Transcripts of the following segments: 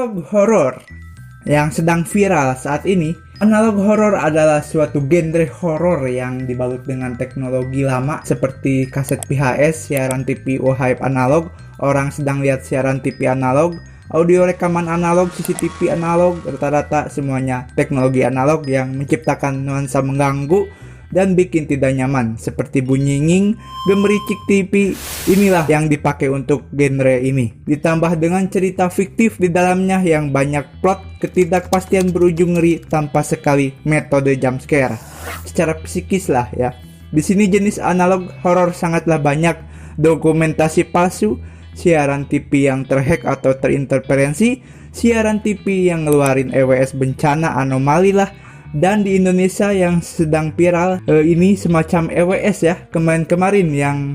Analog horror yang sedang viral saat ini. Analog horror adalah suatu genre horor yang dibalut dengan teknologi lama seperti kaset VHS, siaran TV hype analog, orang sedang lihat siaran TV analog, audio rekaman analog, CCTV analog, rata-rata semuanya teknologi analog yang menciptakan nuansa mengganggu dan bikin tidak nyaman seperti bunyi nging, gemericik TV. Inilah yang dipakai untuk genre ini, ditambah dengan cerita fiktif di dalamnya yang banyak plot ketidakpastian berujung ngeri tanpa sekali metode jump scare secara psikis lah ya. Di sini jenis analog horor sangatlah banyak, dokumentasi palsu, siaran TV yang terhack atau terinterferensi, siaran TV yang ngeluarin EWS bencana anomali lah. Dan di Indonesia yang sedang viral ini semacam EWS ya, kemarin yang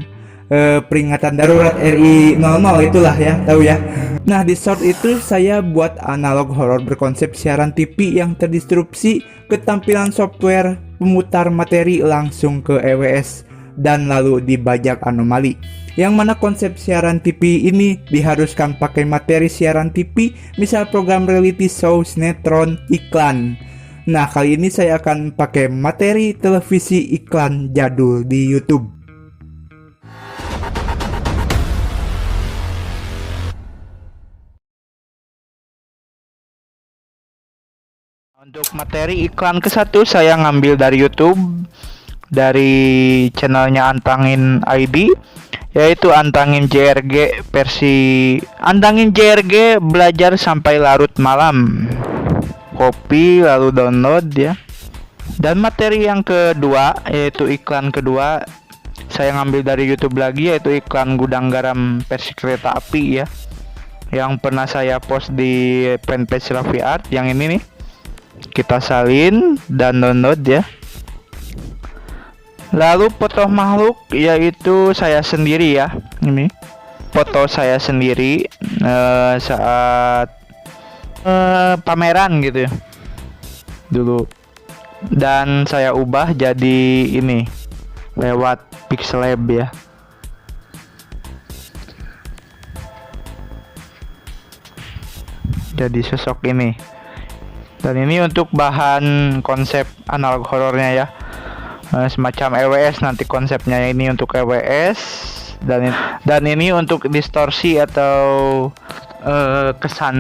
peringatan darurat RI 00 itulah ya, tahu ya. Nah, di short itu saya buat analog horror berkonsep siaran TV yang terdisrupsi ketampilan software pemutar materi langsung ke EWS dan lalu dibajak anomali. Yang mana konsep siaran TV ini diharuskan pakai materi siaran TV, misal program reality show, sinetron, iklan. Nah, kali ini saya akan pakai materi televisi iklan jadul di YouTube. Untuk materi iklan ke-1 saya ngambil dari YouTube, dari channelnya Antangin ID, yaitu Antangin JRG versi Antangin JRG belajar sampai larut malam. Copy lalu download ya. Dan materi yang kedua yaitu iklan kedua saya ngambil dari YouTube lagi, yaitu iklan gudang garam versi kereta api ya, yang pernah saya post di fanpage Raffi Art. Yang ini nih kita salin dan download ya. Lalu foto makhluk yaitu saya sendiri ya, ini foto saya sendiri saat pameran gitu ya dulu, dan saya ubah jadi ini lewat Pixelab ya. Jadi sosok ini, dan ini untuk bahan konsep analog horornya ya, semacam EWS nanti konsepnya. Ini untuk EWS dan ini untuk distorsi atau kesan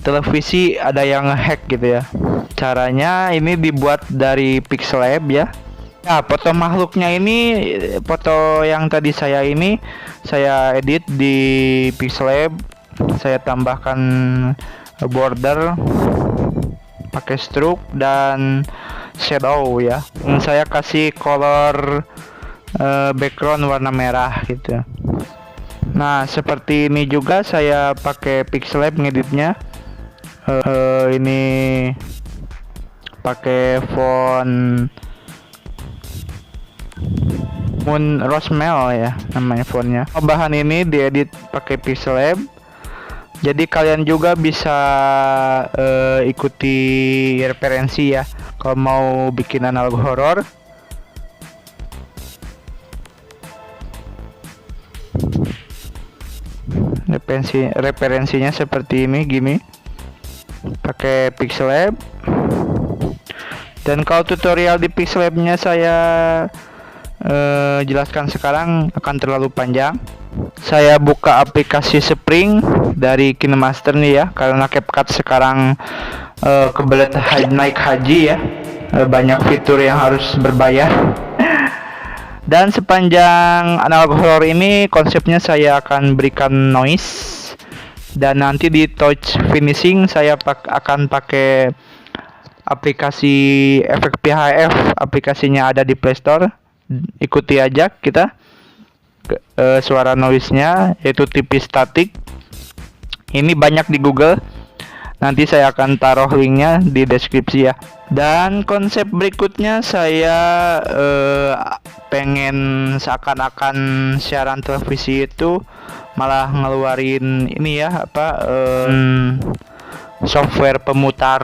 televisi ada yang hack gitu ya. Caranya ini dibuat dari Pixelab ya. Nah, foto makhluknya ini, foto yang tadi saya ini saya edit di Pixelab, saya tambahkan border pakai stroke dan shadow ya. Saya kasih color background warna merah gitu. Nah, seperti ini juga saya pakai Pixelab ngeditnya. Ini pakai font Moon Rosemel ya namanya fontnya. Bahan ini diedit pakai Pixelab. Jadi kalian juga bisa ikuti referensi ya kalau mau bikin analog horor. Referensinya seperti ini, gini, pakai Pixelab. Dan kalau tutorial di Pixelabnya saya jelaskan sekarang akan terlalu panjang. Saya buka aplikasi Spring dari KineMaster nih ya, karena CapCut sekarang kebelet naik haji ya, banyak fitur yang harus berbayar. Dan sepanjang analog horror ini konsepnya saya akan berikan noise, dan nanti di touch finishing saya akan pakai aplikasi efek PHF. Aplikasinya ada di Play Store, ikuti aja kita suara noise-nya, yaitu TV static. Ini banyak di Google, nanti saya akan taruh linknya di deskripsi ya. Dan konsep berikutnya saya pengen seakan-akan siaran televisi itu malah ngeluarin ini ya, software pemutar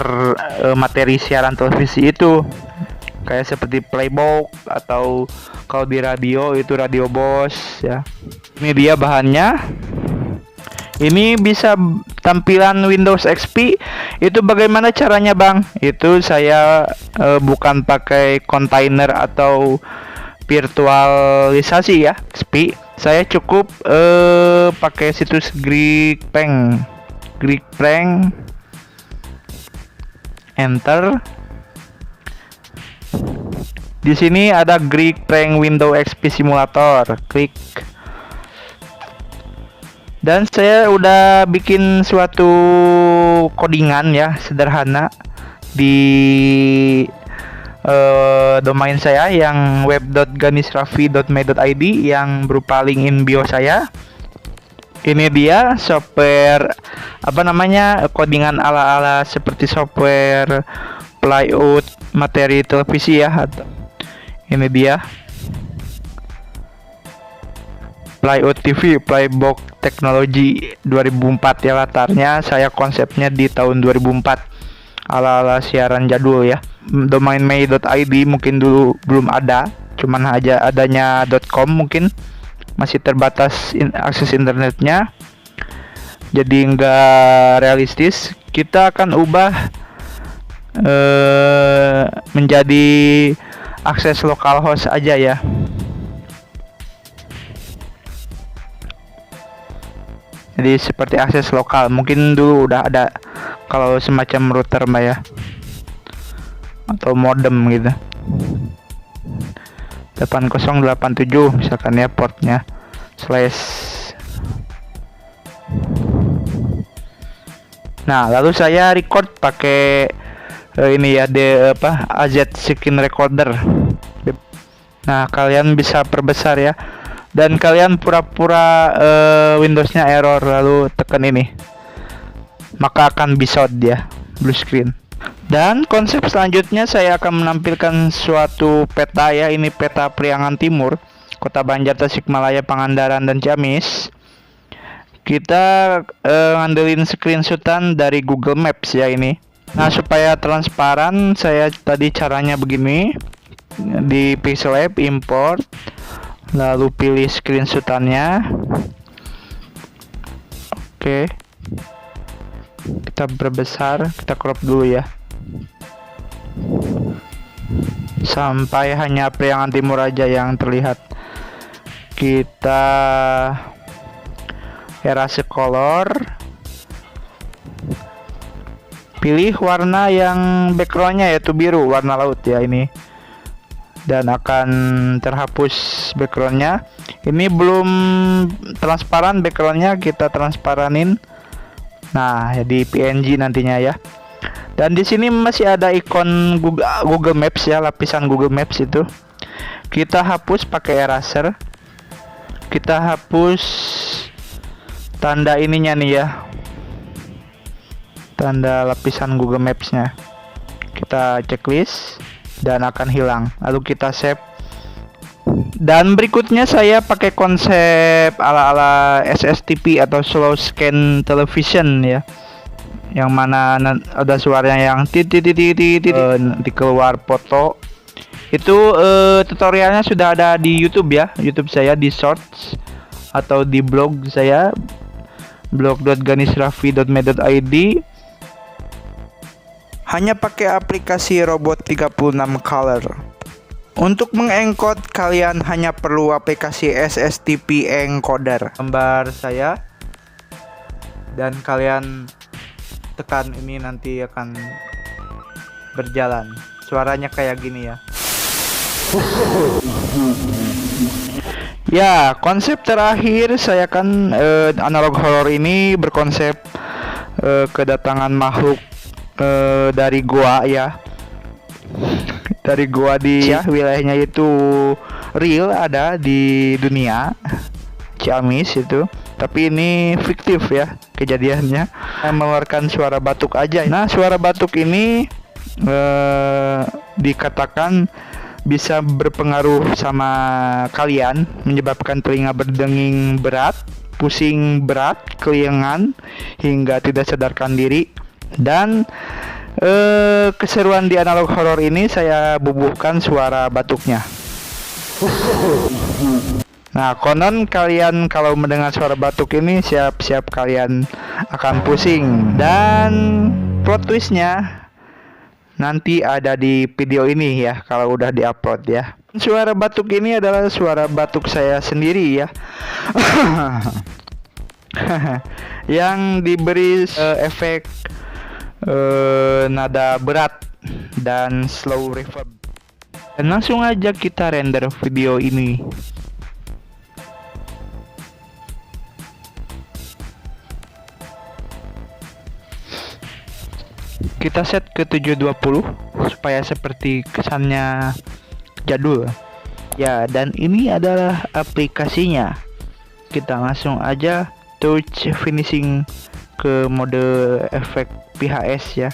materi siaran televisi itu, kayak seperti Playbook atau kalau di radio itu Radio Boss ya. Ini dia bahannya. Ini bisa tampilan Windows XP. Itu bagaimana caranya, Bang? Itu saya bukan pakai kontainer atau virtualisasi ya, XP. Saya cukup pakai situs Geekprank. Enter. Di sini ada Geekprank Windows XP Simulator. Klik. Dan saya udah bikin suatu codingan ya, sederhana di domain saya yang web.ganisraffi.me.id yang berupa link in bio saya. Ini dia software codingan ala-ala seperti software playout materi televisi ya. Ini dia Playout TV, Playbook Teknologi 2004 ya, latarnya saya konsepnya di tahun 2004 ala-ala siaran jadul ya. Domain may.id mungkin dulu belum ada, cuman aja adanya .com, mungkin masih terbatas akses internetnya, jadi nggak realistis. Kita akan ubah menjadi akses localhost aja ya. Jadi seperti akses lokal, mungkin dulu udah ada kalau semacam router mah ya, atau modem gitu. 8087 misalkan ya portnya /. Nah, lalu saya record pakai ini ya, AZ Screen Recorder. Nah, kalian bisa perbesar ya. Dan kalian pura-pura Windowsnya error, lalu tekan ini, maka akan bisa dia blue screen. Dan konsep selanjutnya saya akan menampilkan suatu peta ya. Ini peta Priangan Timur, Kota Banjar, Tasikmalaya, Pangandaran, dan Ciamis. Kita ngandelin screenshotan dari Google Maps ya ini. Nah, supaya transparan, saya tadi caranya begini. Di Pixel Lab import, lalu pilih screenshotannya. Oke, kita perbesar, kita crop dulu ya, sampai hanya Priangan Timur aja yang terlihat. Kita erase color, pilih warna yang backgroundnya yaitu biru, warna laut ya ini, dan akan terhapus backgroundnya. Ini belum transparan backgroundnya, kita transparanin. Nah, jadi PNG nantinya ya. Dan di sini masih ada ikon Google Maps ya, lapisan Google Maps itu. Kita hapus pakai eraser. Kita hapus tanda ininya nih ya, tanda lapisan Google Maps-nya. Kita checklist dan akan hilang. Lalu kita save. Dan berikutnya saya pakai konsep ala-ala SSTP atau slow scan television ya, yang mana ada suaranya yang nanti keluar foto. Itu tutorialnya sudah ada di YouTube ya, YouTube saya di Shorts atau di blog saya, blog.ganisraffi.me.id. Hanya pakai aplikasi Robot 36 Color. Untuk mengencode kalian hanya perlu aplikasi SSTP encoder. Gambar saya, dan kalian tekan ini nanti akan berjalan. Suaranya kayak gini ya. Ya, konsep terakhir saya kan analog horror ini berkonsep kedatangan makhluk dari goa ya. Dari gua di ya, wilayahnya itu real, ada di dunia Ciamis itu, tapi ini fiktif ya kejadiannya. Mengeluarkan suara batuk aja. Nah, suara batuk ini dikatakan bisa berpengaruh sama kalian, menyebabkan telinga berdenging berat, pusing berat, keliengan, hingga tidak sadarkan diri. Dan keseruan di analog horror ini saya bubuhkan suara batuknya. Nah, konon kalian kalau mendengar suara batuk ini siap-siap kalian akan pusing. Dan plot twistnya nanti ada di video ini ya, kalau udah diupload ya. Suara batuk ini adalah suara batuk saya sendiri ya. Yang diberi efek nada berat dan slow reverb. Dan langsung aja kita render video ini. Kita set ke 720 supaya seperti kesannya jadul. Ya, dan ini adalah aplikasinya. Kita langsung aja touch finishing ke mode efek PHS ya.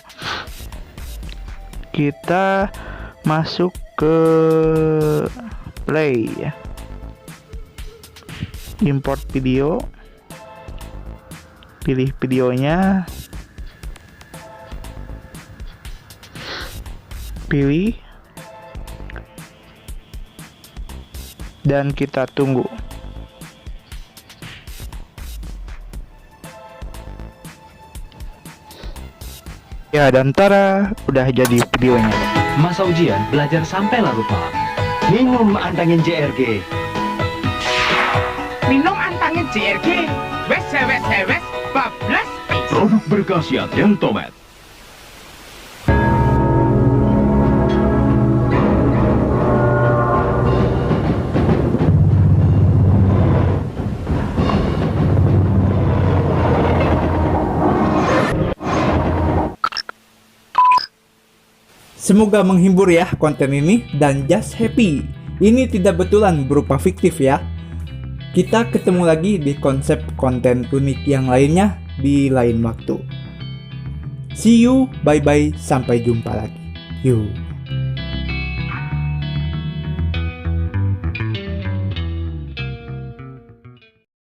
Kita masuk ke play ya. Import video. Pilih videonya. Pilih dan kita tunggu. Ya, dan tara, udah jadi videonya. Masa ujian belajar sampai larut malam. Minum antangin JRG. Minum antangin JRG. Wes, bablas. Produk berkhasiat yang tomat. Semoga menghibur ya konten ini, dan just happy. Ini tidak betulan berupa fiktif ya. Kita ketemu lagi di konsep konten unik yang lainnya di lain waktu. See you, bye-bye, sampai jumpa lagi. Yuk.